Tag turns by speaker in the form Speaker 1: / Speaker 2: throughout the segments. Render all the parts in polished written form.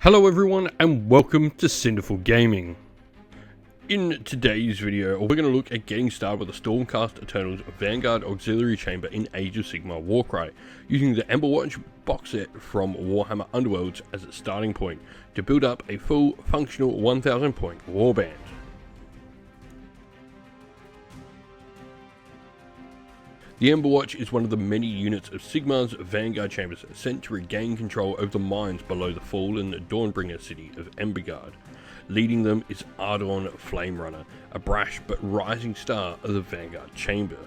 Speaker 1: Hello everyone and welcome to Cinderful Gaming. In today's video, we're going to look at getting started with the Stormcast Eternals Vanguard Auxillary Chamber in Age of Sigmar Warcry, using the Emberwatch box set from Warhammer Underworlds as its starting point to build up a full functional 1000 point warband. The Emberwatch is one of the many units of Sigmar's Vanguard chambers sent to regain control over the mines below the fallen Dawnbringer city of Emberwatch. Leading them is Ardorn Flamerunner, a brash but rising star of the Vanguard chambers.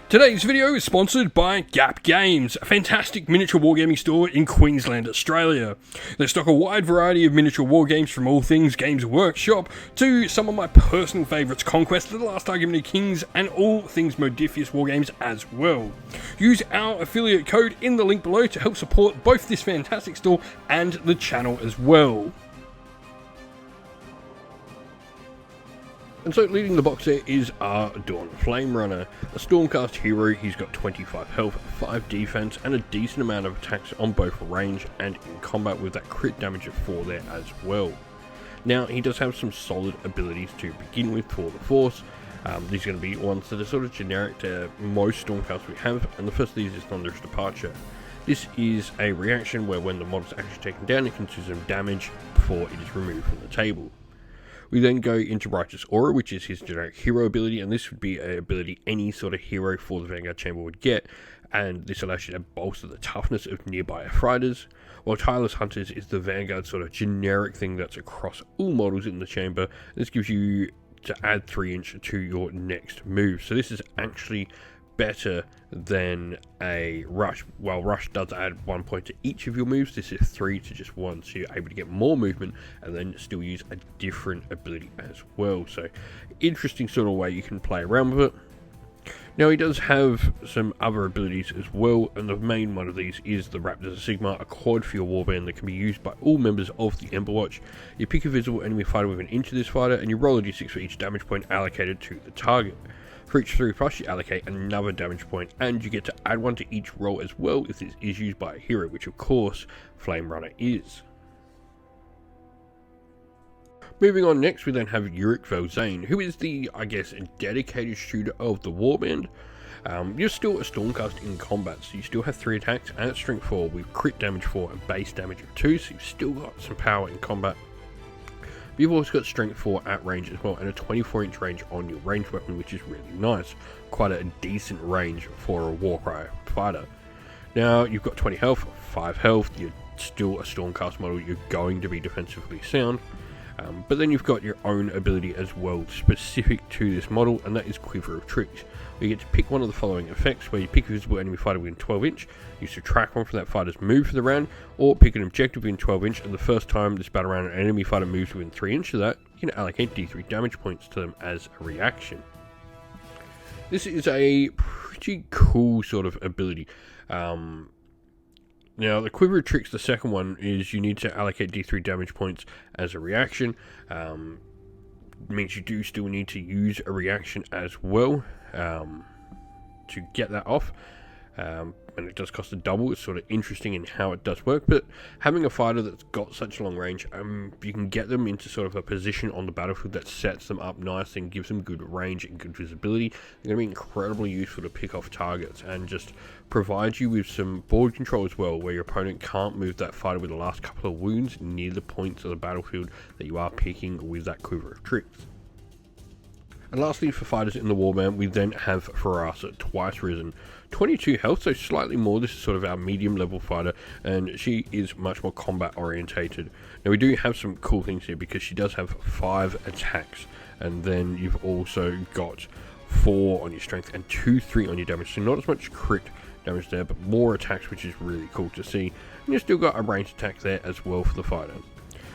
Speaker 1: Today's video is sponsored by Gap Games, a fantastic miniature wargaming store in Queensland, Australia. They stock a wide variety of miniature wargames from all things Games Workshop to some of my personal favourites, Conquest, The Last Argument of Kings, and all things Modifius wargames as well. Use our affiliate code in the link below to help support both this fantastic store and the channel as well. And so leading the box set is Ardorn Flamerunner, a Stormcast hero. He's got 25 health, 5 defense, and a decent amount of attacks on both range and in combat, with that crit damage of 4 there as well. Now, he does have some solid abilities to begin with for the Force. These are going to be ones that are sort of generic to most Stormcasts we have, and the first of these is Thunderous Departure. This is a reaction where when the model is actually taken down, it can do some damage before it is removed from the table. We then go into Righteous Aura, which is his generic hero ability, and this would be an ability any sort of hero for the Vanguard Chamber would get, and this allows you to bolster the toughness of nearby fighters, while Tireless Hunters is the Vanguard sort of generic thing that's across all models in the chamber. This gives you to add 3 inch to your next move, so this is actually better than a Rush. While Rush does add 1 point to each of your moves, this is 3 to just 1, so you're able to get more movement and then still use a different ability as well. So interesting sort of way you can play around with it. Now, he does have some other abilities as well, and the main one of these is the Raptors of Sigmar, a quad for your warband that can be used by all members of the Emberwatch. You pick a visible enemy fighter within an inch of this fighter, and you roll a d6 for each damage point allocated to the target. For each 3+, you allocate another damage point, and you get to add 1 to each roll as well if this is used by a hero, which of course Flamerunner is. Moving on, next we then have Yurik Velzaine, who is the, dedicated shooter of the Warband. You're still a Stormcast in combat, so you still have 3 attacks and strength 4 with crit damage 4 and base damage of 2, so you've still got some power in combat. You've also got strength 4 at range as well, and a 24-inch range on your ranged weapon, which is really nice. Quite a decent range for a Warcry fighter. Now, you've got 20 health, 5 health, you're still a Stormcast model, you're going to be defensively sound. But then you've got your own ability as well, specific to this model, and that is Quiver of Tricks. You get to pick one of the following effects, where you pick a visible enemy fighter within 12 inch, you subtract 1 from that fighter's move for the round, or pick an objective within 12 inch, and the first time this battle round an enemy fighter moves within 3 inch of that, you can allocate d3 damage points to them as a reaction. This is a pretty cool sort of ability. Now, the Quiver of Tricks, the second one, is you need to allocate d3 damage points as a reaction. Means you do still need to use a reaction as well to get that off. And it does cost a double. It's sort of interesting in how it does work, but having a fighter that's got such long range, you can get them into sort of a position on the battlefield that sets them up nicely and gives them good range and good visibility. They're going to be incredibly useful to pick off targets and just provide you with some board control as well, where your opponent can't move that fighter with the last couple of wounds near the points of the battlefield that you are picking with that Quiver of Tricks. And lastly, for fighters in the Warband, we then have Farasa Twice-Risen. 22 health, so slightly more. This is sort of our medium level fighter, and she is much more combat orientated. Now, we do have some cool things here because she does have 5 attacks, and then you've also got 4 on your strength and 2/3 on your damage, so not as much crit damage there, but more attacks, which is really cool to see. And you've still got a ranged attack there as well for the fighter.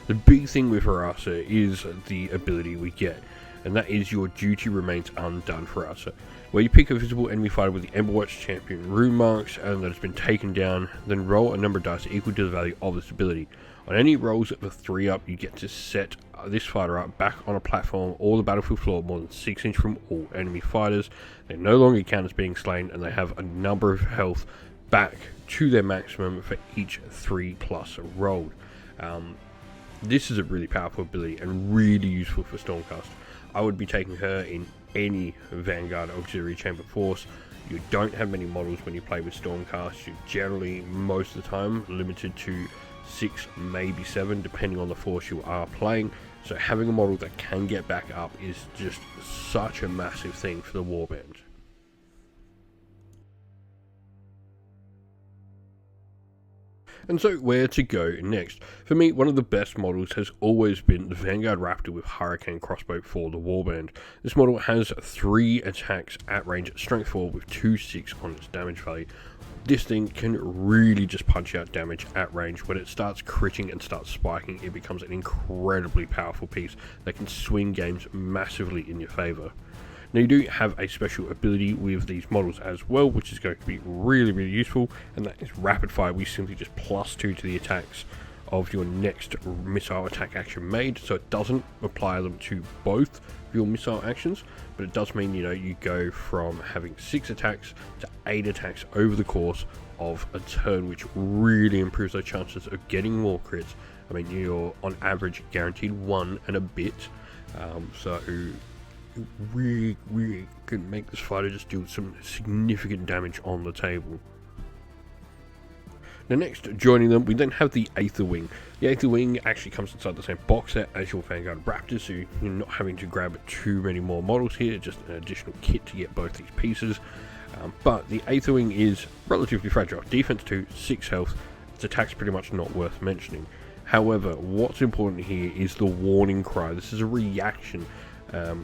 Speaker 1: The big thing with Farasa is the ability we get, and that is your duty remains undone for us, where you pick a visible enemy fighter with the Emberwatch champion rune marks and that has been taken down, then roll a number of dice equal to the value of this ability. On any rolls of a 3 up, you get to set this fighter up back on a platform or the battlefield floor more than 6 inch from all enemy fighters. They no longer count as being slain, and they have a number of health back to their maximum for each 3+ rolled. This is a really powerful ability and really useful for Stormcast. I would be taking her in any Vanguard Auxillary Chamber Force. You don't have many models when you play with Stormcast. You're generally, most of the time, limited to 6, maybe 7, depending on the force you are playing. So having a model that can get back up is just such a massive thing for the Warband. And so where to go next? For me, one of the best models has always been the Vanguard Raptor with Hurricane Crossbow for the Warband. This model has 3 attacks at range, strength 4 with 2/6 on its damage value. This thing can really just punch out damage at range. When it starts critting and starts spiking, it becomes an incredibly powerful piece that can swing games massively in your favour. Now you do have a special ability with these models as well, which is going to be really useful, and that is rapid fire. We simply just +2 to the attacks of your next missile attack action made, so it doesn't apply them to both of your missile actions, but it does mean, you know, you go from having 6 attacks to 8 attacks over the course of a turn, which really improves those chances of getting more crits. I mean, you're on average guaranteed 1 and a bit, so it really can make this fighter just do some significant damage on the table. Now next, joining them, we then have the Aether Wing. The Aether Wing actually comes inside the same box set as your Vanguard Raptor, so you're not having to grab too many more models here, just an additional kit to get both these pieces. But the Aether Wing is relatively fragile. Defense 2, 6 health, its attack's pretty much not worth mentioning. However, what's important here is the warning cry. This is a reaction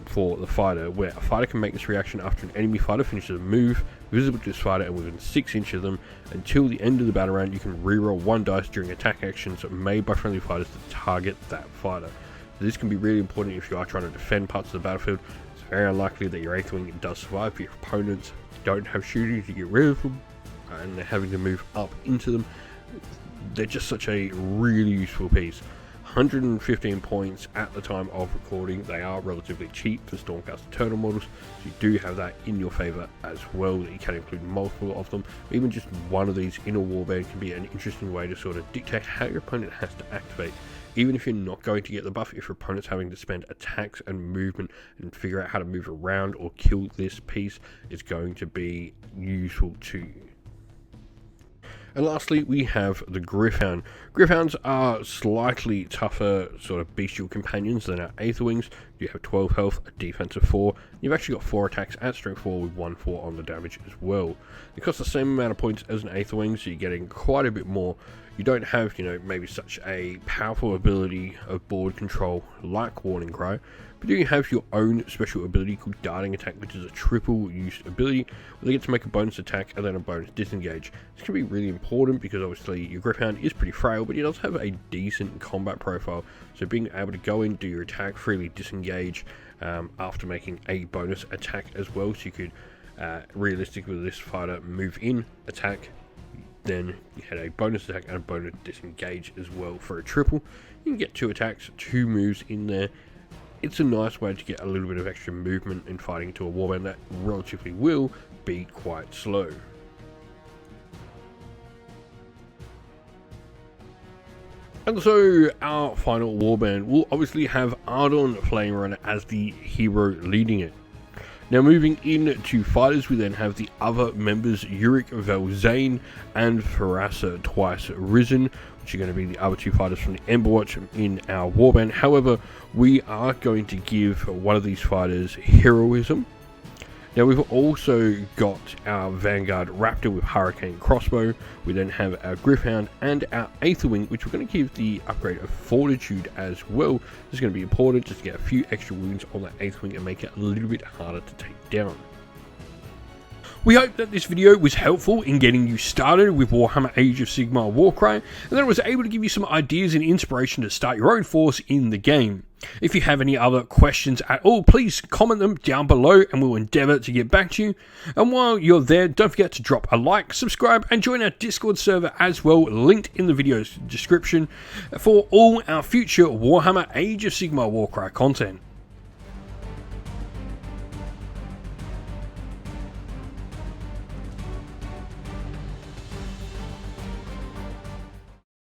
Speaker 1: for the fighter, where a fighter can make this reaction after an enemy fighter finishes a move visible to this fighter and within 6 inches of them. Until the end of the battle round, you can reroll 1 dice during attack actions made by friendly fighters to target that fighter. So this can be really important if you are trying to defend parts of the battlefield. It's very unlikely that your Aether Wing does survive. If your opponents don't have shooting to get rid of them and they're having to move up into them, they're just such a really useful piece. 115 points at the time of recording. They are relatively cheap for Stormcast Eternal models, so you do have that in your favour as well, that you can include multiple of them. Even just one of these in a warband can be an interesting way to sort of dictate how your opponent has to activate. Even if you're not going to get the buff, if your opponent's having to spend attacks and movement and figure out how to move around or kill this piece, it's going to be useful to you. And lastly, we have the Gryph-hound. Gryph-hounds are slightly tougher sort of bestial companions than our Aether Wings. You have 12 health, a defense of 4. You've actually got 4 attacks at strength 4 with 1/4 on the damage as well. They cost the same amount of points as an Aether Wing, so you're getting quite a bit more. You don't have, you know, maybe such a powerful ability of board control like Warning Cry, but you have your own special ability called Darting Attack, which is a triple use ability where they get to make a bonus attack and then a bonus disengage. This can be really important because obviously your Gryph-hound is pretty frail, but it does have a decent combat profile, so being able to go in, do your attack, freely disengage after making a bonus attack as well, so you could realistically with this fighter move in, attack, then you had a bonus attack and a bonus disengage as well for a triple. You can get 2 attacks, 2 moves in there. It's a nice way to get a little bit of extra movement in fighting to a warband that relatively will be quite slow. And so our final warband will obviously have Ardorn Flamerunner as the hero leading it. Now moving into fighters, we then have the other members, Yurik Velzaine and Farasa Twice-Risen, which are going to be the other 2 fighters from the Emberwatch in our warband. However, we are going to give one of these fighters heroism. Now we've also got our Vanguard Raptor with Hurricane Crossbow. We then have our Gryph-hound and our Aether Wing, which we're going to give the upgrade of Fortitude as well. This is going to be important just to get a few extra wounds on that Aether Wing and make it a little bit harder to take down. We hope that this video was helpful in getting you started with Warhammer Age of Sigmar Warcry, and that I was able to give you some ideas and inspiration to start your own force in the game. If you have any other questions at all, please comment them down below and we'll endeavour to get back to you. And while you're there, don't forget to drop a like, subscribe and join our Discord server as well, linked in the video's description, for all our future Warhammer Age of Sigmar Warcry content.